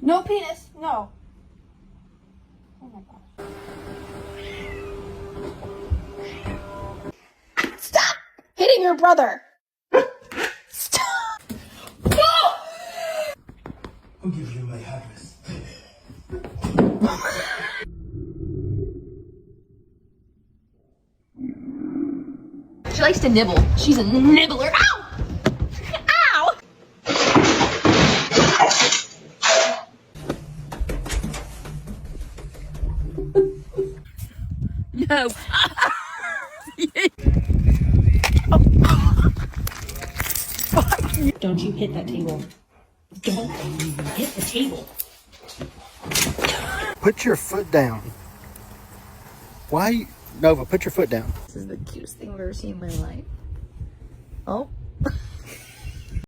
No penis, no. Oh my gosh. Stop hitting your brother. Stop. No! I'll give you my address. She likes to nibble. She's a nibbler. Ow! Ow! No. Don't you hit that table. Don't hit the table. Put your foot down. Why? Nova, put your foot down. This is the cutest thing I've ever seen in my life. Oh.